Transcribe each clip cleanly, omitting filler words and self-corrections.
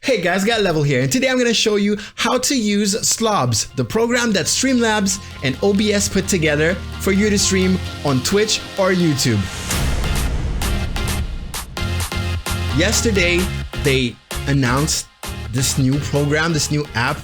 Hey guys, got Level here, and today I'm going to show you how to use SLOBS, the program that Streamlabs and OBS put together for you to stream on Twitch or YouTube. Yesterday, they announced this new program, this new app.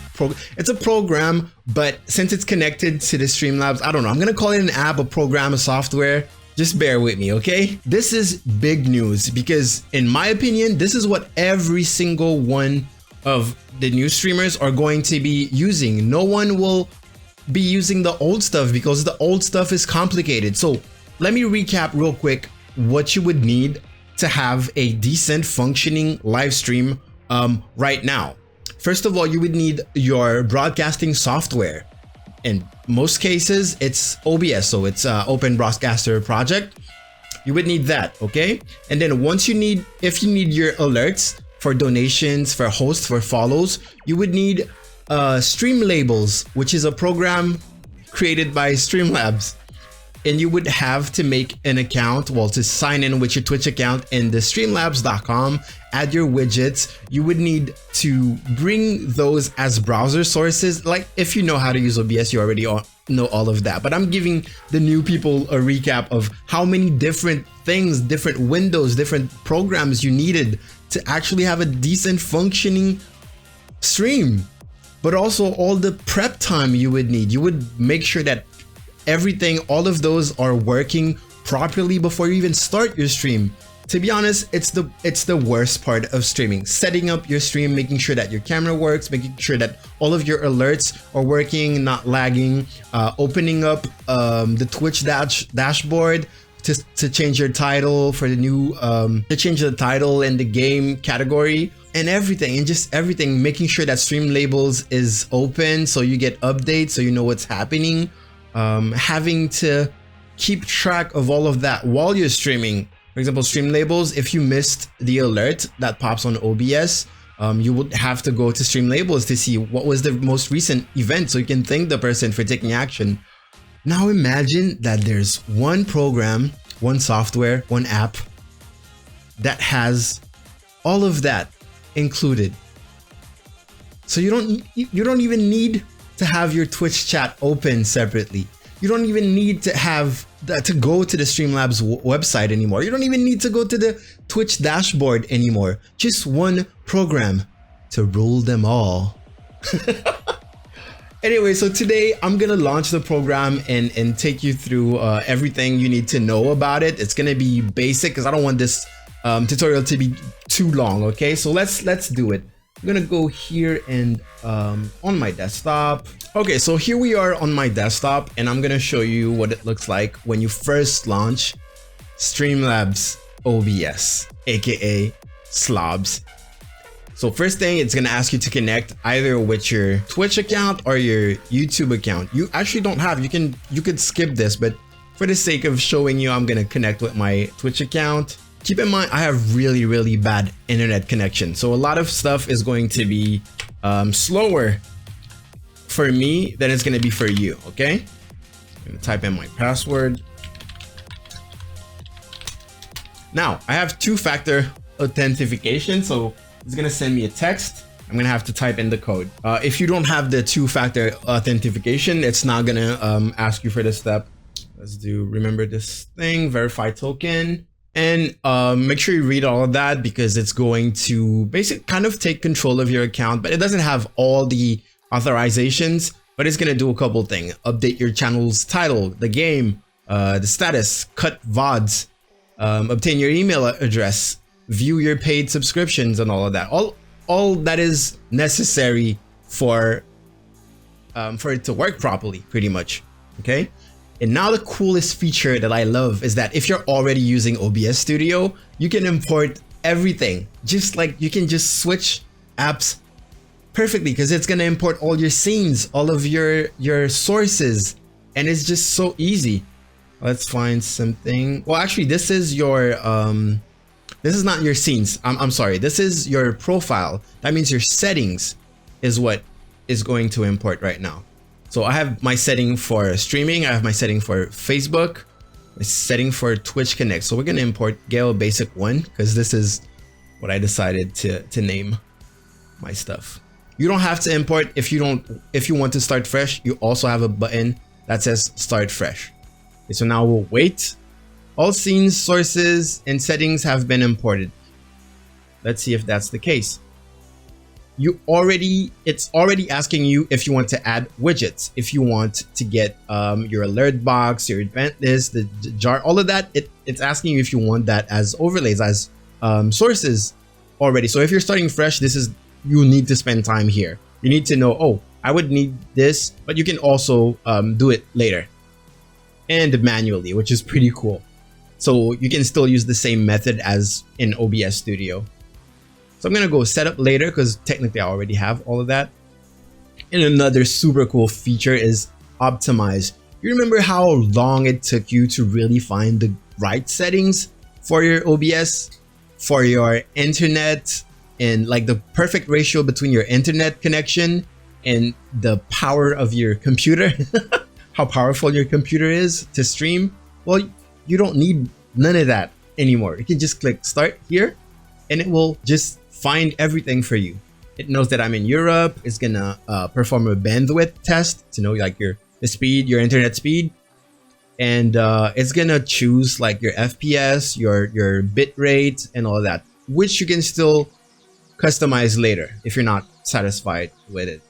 It's a program, but since it's connected to the Streamlabs, I don't know, I'm going to call it an app, a program, a software. Just bear with me, okay? This is big news because in my opinion, this is what every single one of the new streamers are going to be using. No one will be using the old stuff because the old stuff is complicated. So let me recap real quick what you would need to have a decent functioning live stream right now. First of all, you would need your broadcasting software. In most cases, it's OBS, so it's Open Broadcaster Project. You would need that, okay? And then if you need your alerts for donations, for hosts, for follows, you would need Streamlabs, which is a program created by Streamlabs. And you would have to make an account, well, to sign in with your Twitch account in the streamlabs.com, add your widgets. You would need to bring those as browser sources. Like if you know how to use OBS, you already know all of that. But I'm giving the new people a recap of how many different things, different windows, different programs you needed to actually have a decent functioning stream. But also all the prep time you would need. You would make sure that everything, all of those are working properly before you even start your stream. To be honest, it's the worst part of streaming. Setting up your stream, making sure that your camera works, making sure that all of your alerts are working, not lagging, opening up the Twitch dashboard to change your title for the new, to change the title and the game category and everything, and just everything, making sure that Streamlabs is open so you get updates, so you know what's happening. Having to keep track of all of that while you're streaming. For example, Streamlabs, if you missed the alert that pops on OBS, you would have to go to Streamlabs to see what was the most recent event so you can thank the person for taking action. Now imagine that there's one program, one software, one app that has all of that included. So you don't even need to have your Twitch chat open separately. You don't even need to have to go to the Streamlabs website anymore. You don't even need to go to the Twitch dashboard anymore. Just one program to rule them all. Anyway, so today I'm gonna launch the program and take you through everything you need to know about it. It's gonna be basic because I don't want this tutorial to be too long. Okay, so let's do it. I'm gonna go here and on my desktop. Okay, so here we are on my desktop, and I'm gonna show you what it looks like when you first launch Streamlabs OBS, aka SLOBS. So first thing, it's gonna ask you to connect either with your Twitch account or your YouTube account. You actually don't have, you could skip this, but for the sake of showing you, I'm gonna connect with my Twitch account. Keep in mind, I have really bad internet connection, so a lot of stuff is going to be slower for me than it's going to be for you. Okay, I'm going to type in my password. Now I have two-factor authentication, so it's going to send me a text. I'm going to have to type in the code. If you don't have the two-factor authentication, it's not going to ask you for this step. Let's do, remember this thing, verify token. And make sure you read all of that because it's going to basically kind of take control of your account, but it doesn't have all the authorizations, but it's going to do a couple things. Update your channel's title, the game, the status, cut VODs, obtain your email address, view your paid subscriptions, and all of that. All that is necessary for it to work properly, pretty much. Okay. And now the coolest feature that I love is that if you're already using OBS Studio, you can import everything. Just like you can just switch apps perfectly because it's gonna import all your scenes, all of your sources, and it's just so easy. Let's find something. Well, actually, this is your this is not your scenes. I'm sorry. This is your profile. That means your settings is what is going to import right now. So I have my setting for streaming, I have my setting for Facebook, my setting for Twitch Connect. So we're gonna import Gale Basic 1 because this is what I decided to name my stuff. You don't have to import if you want to start fresh. You also have a button that says start fresh. Okay, so now we'll wait. All scenes, sources, and settings have been imported. Let's see if that's the case. It's already asking you if you want to add widgets, if you want to get your alert box, your event list, the jar, all of that. It's asking you if you want that as overlays, as sources already. So if you're starting fresh, you need to spend time here. You need to know, oh, I would need this, but you can also do it later and manually, which is pretty cool. So you can still use the same method as in OBS Studio. So I'm gonna go setup later because technically I already have all of that. And another super cool feature is optimize. You remember how long it took you to really find the right settings for your OBS, for your internet, and like the perfect ratio between your internet connection and the power of your computer, how powerful your computer is to stream? Well, you don't need none of that anymore. You can just click start here and it will just find everything for you. It knows that I'm in Europe. It's gonna perform a bandwidth test to know like your internet speed, and it's gonna choose like your FPS, your bit rate, and all of that, which you can still customize later if you're not satisfied with it.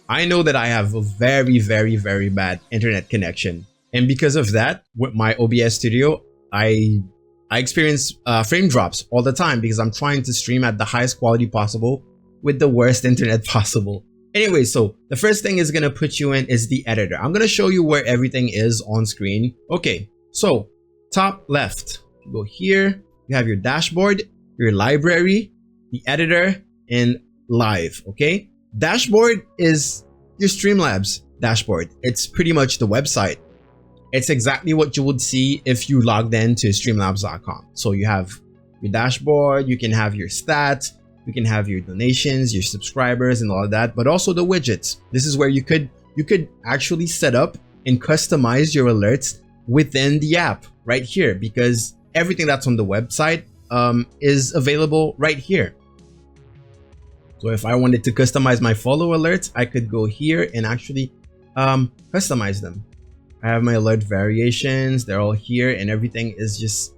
I know that I have a very, very, very bad internet connection, and because of that, with my OBS Studio, I experience frame drops all the time because I'm trying to stream at the highest quality possible with the worst internet possible. Anyway, so the first thing is gonna put you in is the editor. I'm gonna show you where everything is on screen. Okay, so top left, you go here, you have your dashboard, your library, the editor, and live, okay? Dashboard is your Streamlabs dashboard. It's pretty much the website. It's exactly what you would see if you logged in to streamlabs.com. So you have your dashboard, you can have your stats, you can have your donations, your subscribers, and all of that, but also the widgets. This is where you could actually set up and customize your alerts within the app right here, because everything that's on the website is available right here. So if I wanted to customize my follow alerts, I could go here and actually customize them. I have my alert variations, they're all here, and everything is just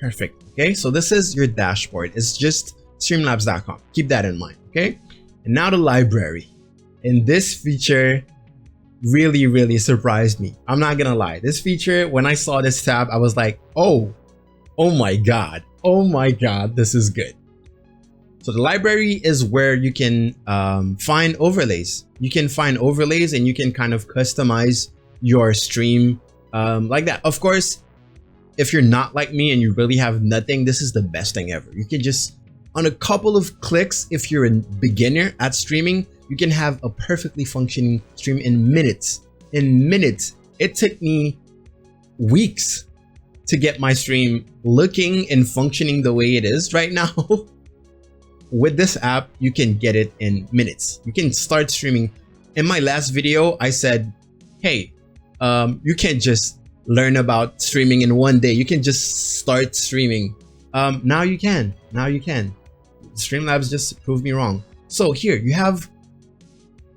perfect. Okay, so this is your dashboard. It's just streamlabs.com. Keep that in mind. Okay, and now the library. And this feature really, really surprised me. I'm not gonna lie. This feature, when I saw this tab, I was like, oh my god, this is good. So the library is where you can find overlays. You can find overlays and you can kind of customize your stream like that. Of course, if you're not like me and you really have nothing, this is the best thing ever. You can just, on a couple of clicks, if you're a beginner at streaming, you can have a perfectly functioning stream in minutes. In minutes. It took me weeks to get my stream looking and functioning the way it is right now. With this app, you can get it in minutes. You can start streaming. In my last video, I said, hey, you can't just learn about streaming in one day. You can just start streaming. Now you can. Streamlabs just proved me wrong. So here you have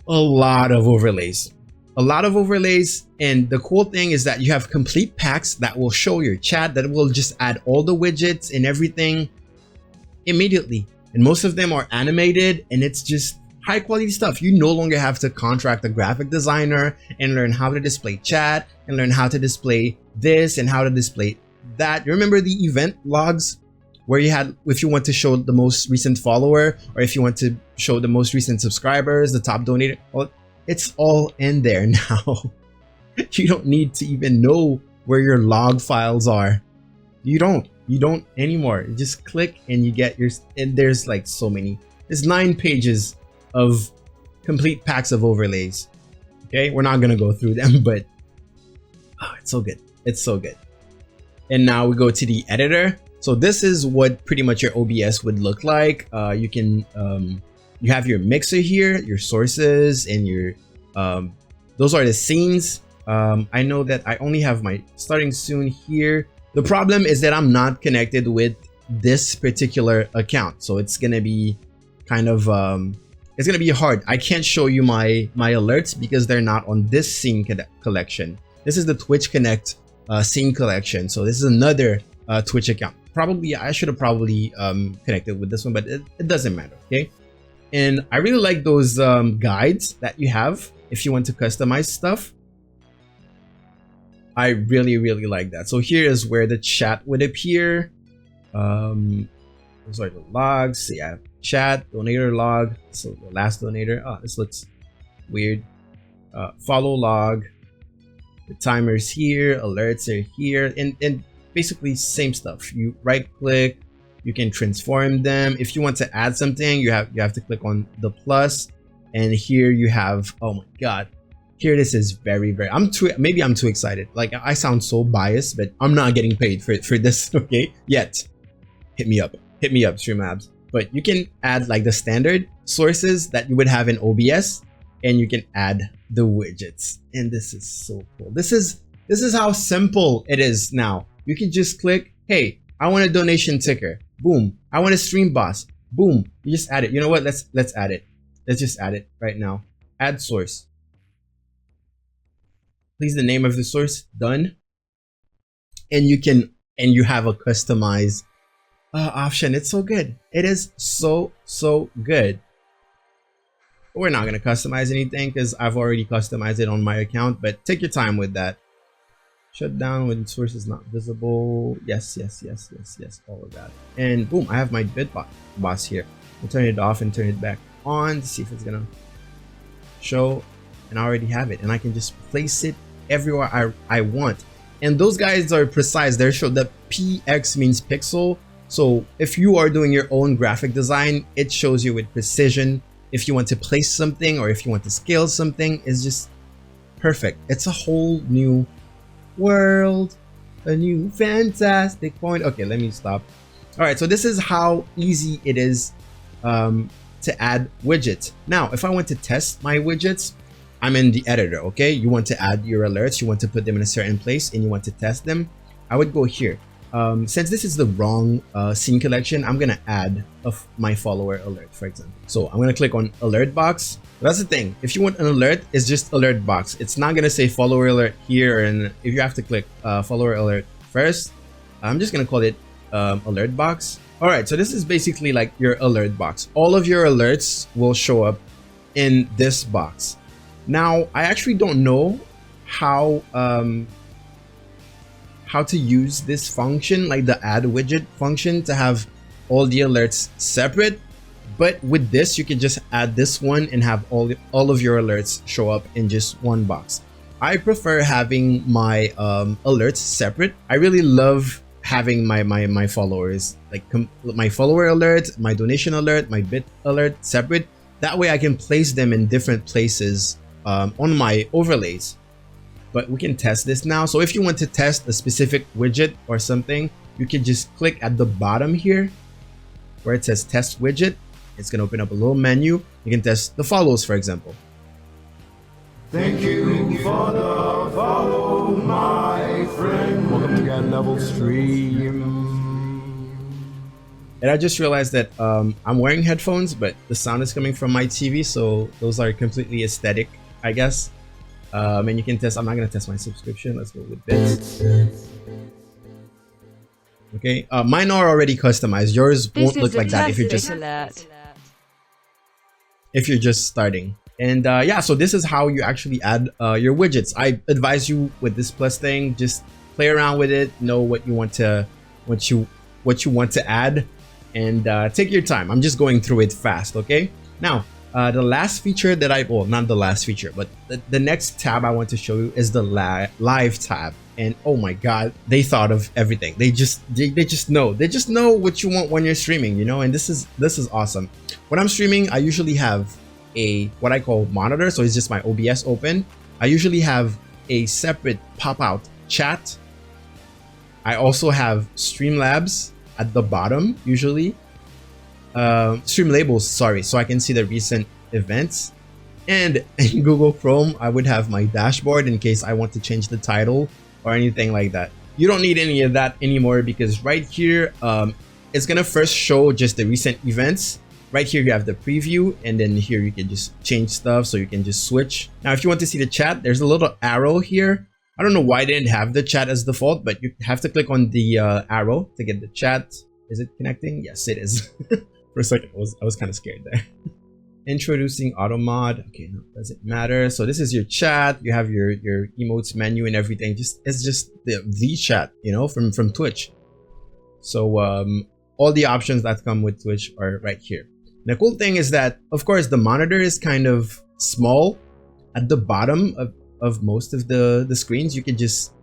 a lot of overlays. And the cool thing is that you have complete packs that will show your chat, that will just add all the widgets and everything immediately. And most of them are animated, and it's just high quality stuff. You no longer have to contract a graphic designer and learn how to display chat and learn how to display this and how to display that. You remember the event logs where you had, if you want to show the most recent follower, or if you want to show the most recent subscribers, the top donator, well, it's all in there now. You don't need to even know where your log files are. You don't anymore. You just click and you get your, and there's like so many. There's 9 pages of complete packs of overlays. Okay, we're not gonna go through them, but it's so good. It's so good. And now we go to the editor. So this is what pretty much your OBS would look like. You can you have your mixer here, your sources, and your those are the scenes. I know that I only have my starting soon here. The problem is that I'm not connected with this particular account, so it's gonna be kind of it's gonna be hard. I can't show you my alerts because they're not on this scene collection. This is the Twitch Connect scene collection. So this is another Twitch account. Probably I should have probably connected with this one, but it doesn't matter. Okay. And I really like those guides that you have if you want to customize stuff. I really like that. So here is where the chat would appear. Those are the logs. So yeah, chat, donator log. So the last donator. Oh, this looks weird. Follow log. The timers here. Alerts are here. And basically same stuff. You right click. You can transform them. If you want to add something, you have to click on the plus. And here you have, oh my god. Here this is very maybe I'm too excited. Like I sound so biased, but I'm not getting paid for this, okay? Yet. Hit me up, Streamlabs. But you can add like the standard sources that you would have in OBS, and you can add the widgets. And this is so cool. This is how simple it is now. You can just click, hey, I want a donation ticker. Boom. I want a stream boss. Boom. You just add it. You know what? Let's add it. Let's just add it right now. Add source. Please the name of the source. Done. And you have a customized option. It's so good. It is so good. We're not gonna customize anything because I've already customized it on my account, but take your time with that. Shut down when source is not visible. Yes, all of that. And boom, I have my bit boss here. I'll turn it off and turn it back on to see if it's gonna show. And I already have it, and I can just place it everywhere I want. And those guys are precise. They're show that PX means pixel. So if you are doing your own graphic design, it shows you with precision. If you want to place something or if you want to scale something, it's just perfect. It's a whole new world, a new fantastic point. Okay, let me stop. All right, so this is how easy it is to add widgets. Now, if I want to test my widgets, I'm in the editor, okay? You want to add your alerts, you want to put them in a certain place, and you want to test them. I would go here. Since this is the wrong scene collection, I'm gonna add my follower alert, for example. So I'm gonna click on alert box. That's the thing. If you want an alert, it's just alert box. It's not gonna say follower alert here, and if you have to click follower alert first, I'm just gonna call it alert box. All right, so this is basically like your alert box. All of your alerts will show up in this box. Now, I actually don't know how to use this function, like the add widget function, to have all the alerts separate. But with this, you can just add this one and have all of your alerts show up in just one box. I prefer having my alerts separate. I really love having my followers, like my follower alert, my donation alert, my bit alert separate. That way I can place them in different places on my overlays. But we can test this now. So if you want to test a specific widget or something, you can just click at the bottom here where it says test widget. It's going to open up a little menu. You can test the follows, for example. Thank you for the follow, my friend. Welcome to Gan Level Stream. And I just realized that I'm wearing headphones, but the sound is coming from my TV. So those are completely aesthetic, I guess. And you can test. I'm not going to test my subscription. Let's go with bits. Okay. Mine are already customized. Yours won't look like that if you're just starting. And yeah, so this is how you actually add your widgets. I advise you with this plus thing, just play around with it, know what you want to add, and take your time. I'm just going through it fast. Okay. Now, the last feature that well, not the last feature, but the next tab I want to show you is the live tab. And oh my god, they thought of everything. They just know what you want when you're streaming, you know. And this is awesome. When I'm streaming, I usually have what I call monitor, so it's just my OBS open. I usually have a separate pop-out chat. I also have Streamlabs at the bottom, usually. Stream labels, sorry, so I can see the recent events. And in Google Chrome, I would have my dashboard in case I want to change the title or anything like that. You don't need any of that anymore because right here, it's gonna first show just the recent events. right here you have the preview, and then here you can just change stuff, so you can just switch. Now if you want to see the chat, there's a little arrow here. I don't know why I didn't have the chat as default, but you have to click on the arrow to get the chat. Is it connecting? Yes, it is. For a second I was kind of scared there. Introducing auto mod. Okay, no, doesn't matter. So this is your chat. You have your emotes menu and everything. It's just the chat, you know, from Twitch. So all the options that come with Twitch are right here. The cool thing is that, of course, the monitor is kind of small at the bottom of most of the screens. You can just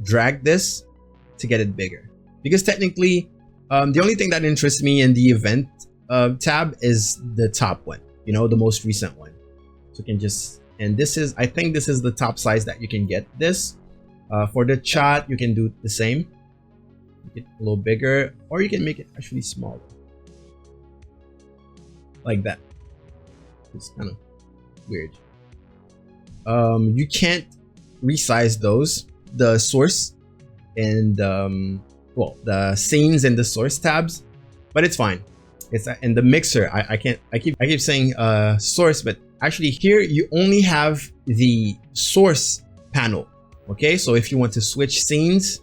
drag this to get it bigger, because technically the only thing that interests me in the event tab is the top one, you know, the most recent one. So you can just, and this is, I think this is the top size that you can get this. For the chat, you can do the same. Make it a little bigger, or you can make it actually smaller, like that. It's kind of weird. You can't resize those, the source and well, the scenes and the source tabs, but it's fine. It's in the mixer. I keep saying source, but actually here you only have the source panel. Okay, so if you want to switch scenes,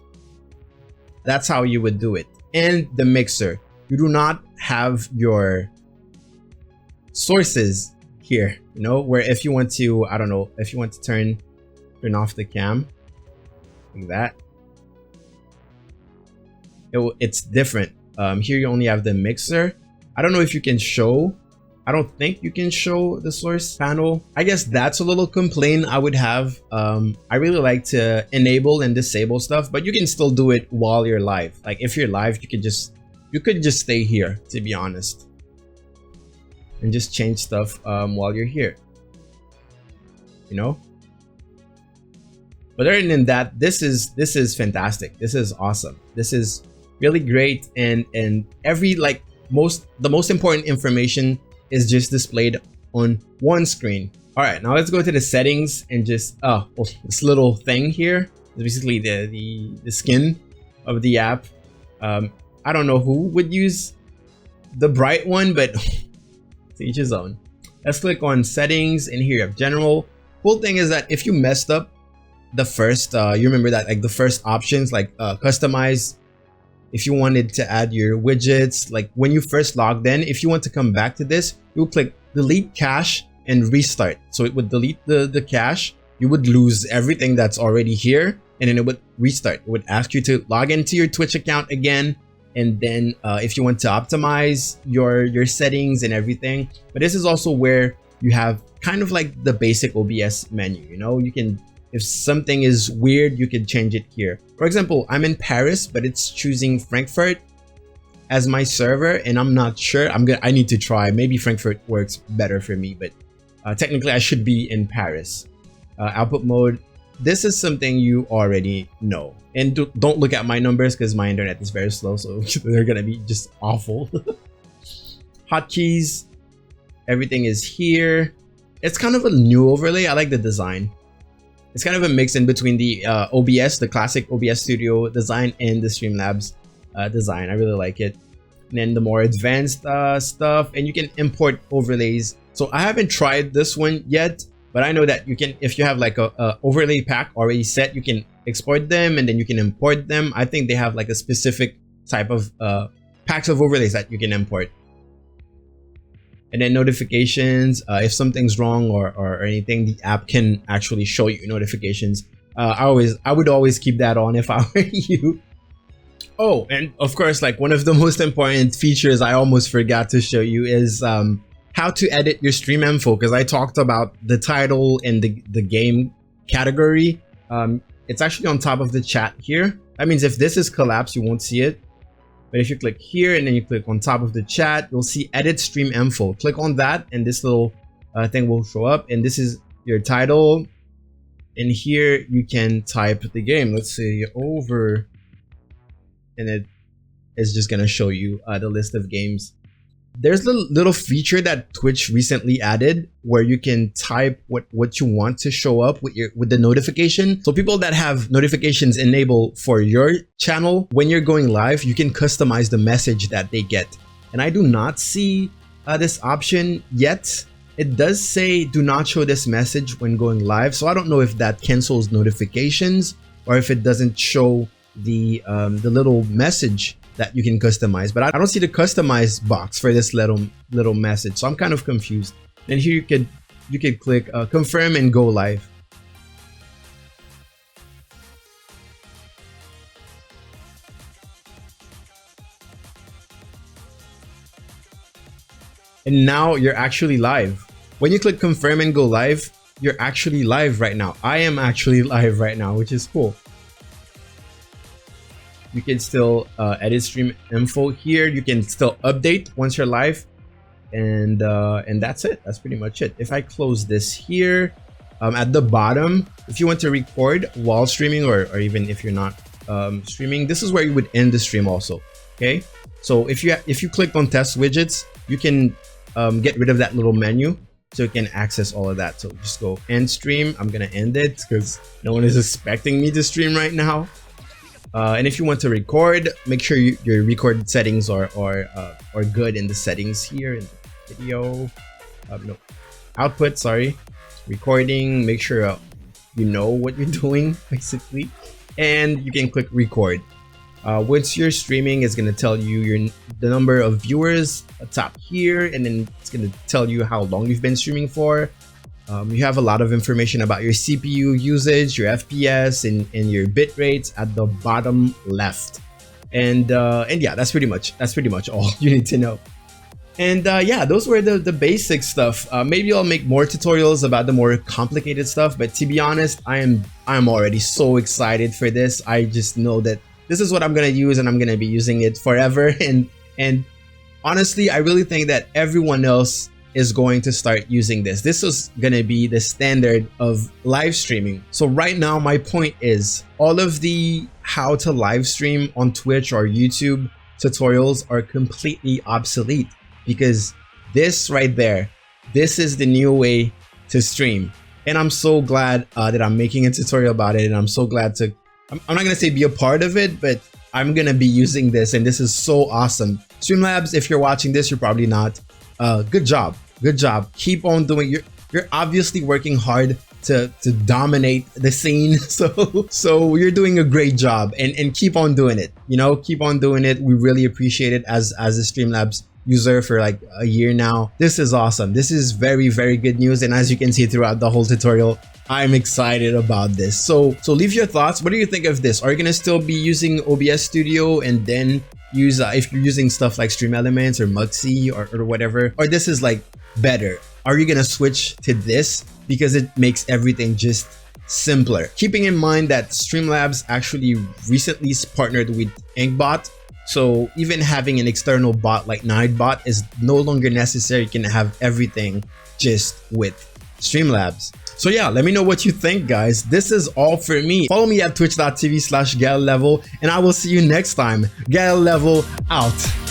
that's how you would do it. And the mixer, you do not have your sources here, you know, where if you want to, I don't know, if you want to turn off the cam like that, it's different. Here you only have the mixer. I don't know if you can show, I don't think you can show the source panel. I guess that's a little complaint I would have. I really like to enable and disable stuff, but you can still do it while you're live. Like if you're live, you could just stay here, to be honest, and just change stuff while you're here, you know. But other than that, this is fantastic. This is awesome. This is really great, and every the most important information is just displayed on one screen. All right, now let's go to the settings and just this little thing here is basically the skin of the app. I don't know who would use the bright one, but to each his own. Let's click on settings, and here you have general. Cool thing is that if you messed up the first, you remember that, like the first options, like customize. If you wanted to add your widgets, like when you first logged in, if you want to come back to this, you'll click delete cache and restart. So it would delete the cache. You would lose everything that's already here, and then it would restart. It would ask you to log into your Twitch account again, and then if you want to optimize your settings and everything. But this is also where you have kind of like the basic OBS menu, you know. You can, if something is weird, you can change it here. For example, I'm in Paris, but it's choosing Frankfurt as my server, and I'm not sure. I need to try. Maybe Frankfurt works better for me, but technically I should be in Paris. Output mode. This is something you already know. And don't look at my numbers because my internet is very slow, so they're gonna be just awful. Hotkeys. Everything is here. It's kind of a new overlay. I like the design. It's kind of a mix in between the OBS, the classic OBS Studio design, and the Streamlabs design. I really like it. And then the more advanced stuff, and you can import overlays. So I haven't tried this one yet, but I know that you can, if you have like a overlay pack already set, you can export them and then you can import them. I think they have like a specific type of packs of overlays that you can import. And then notifications, if something's wrong or anything, the app can actually show you notifications. I would always keep that on if I were you. Oh, and of course, like one of the most important features I almost forgot to show you is how to edit your stream info, because I talked about the title and the game category. It's actually on top of the chat here. That means if this is collapsed, you won't see it. But if you click here and then you click on top of the chat, you'll see edit stream info. Click on that and this little thing will show up, and this is your title. And here you can type the game. Let's say over, and it is just gonna show you the list of games. There's a little feature that Twitch recently added where you can type what you want to show up with the notification. So people that have notifications enabled for your channel, when you're going live, you can customize the message that they get. And I do not see this option yet. It does say do not show this message when going live. So I don't know if that cancels notifications or if it doesn't show the little message that you can customize. But I don't see the customize box for this little message. So I'm kind of confused. And here you could click confirm and go live. And now you're actually live. When you click confirm and go live, you're actually live right now. I am actually live right now, which is cool. You can still edit stream info here. You can still update once you're live, and that's it. That's pretty much it. If I close this here, at the bottom, if you want to record while streaming, or even if you're not streaming, this is where you would end the stream also. Okay, so if you click on test widgets, you can get rid of that little menu, so you can access all of that. So just go end stream. I'm gonna end it because no one is expecting me to stream right now. And if you want to record, make sure your record settings are good in the settings here in the video. No, output. Sorry, recording. Make sure you know what you're doing basically, and you can click record. Once you're streaming, it's gonna tell you the number of viewers top here, and then it's gonna tell you how long you've been streaming for. You have a lot of information about your CPU usage, your FPS, and your bit rates at the bottom left. And yeah, that's pretty much all you need to know. And yeah, those were the basic stuff. Maybe I'll make more tutorials about the more complicated stuff, but to be honest, I'm already so excited for this. I just know that this is what I'm gonna use, and I'm gonna be using it forever. And honestly, I really think that everyone else is going to start using this. This is gonna be the standard of live streaming. So right now, my point is all of the how to live stream on Twitch or YouTube tutorials are completely obsolete, because this right there, this is the new way to stream. And I'm so glad that I'm making a tutorial about it, and I'm so glad to, I'm not gonna say be a part of it, but I'm gonna be using this, and this is so awesome. Streamlabs, if you're watching this, you're probably not. Good job. Keep on doing. You're obviously working hard to dominate the scene. So you're doing a great job, and keep on doing it. You know, keep on doing it. We really appreciate it as a Streamlabs user for like a year now. This is awesome. This is very, very good news. And as you can see throughout the whole tutorial, I'm excited about this. So leave your thoughts. What do you think of this? Are you gonna still be using OBS Studio and then use if you're using stuff like Stream Elements or Muxy or whatever, or this is like better? Are you gonna switch to this because it makes everything just simpler? Keeping in mind that Streamlabs actually recently partnered with Inkbot, so even having an external bot like Nightbot is no longer necessary. You can have everything just with Streamlabs. So yeah, let me know what you think, guys. This is all for me. Follow me at twitch.tv/GalLevel, and I will see you next time. GalLevel out.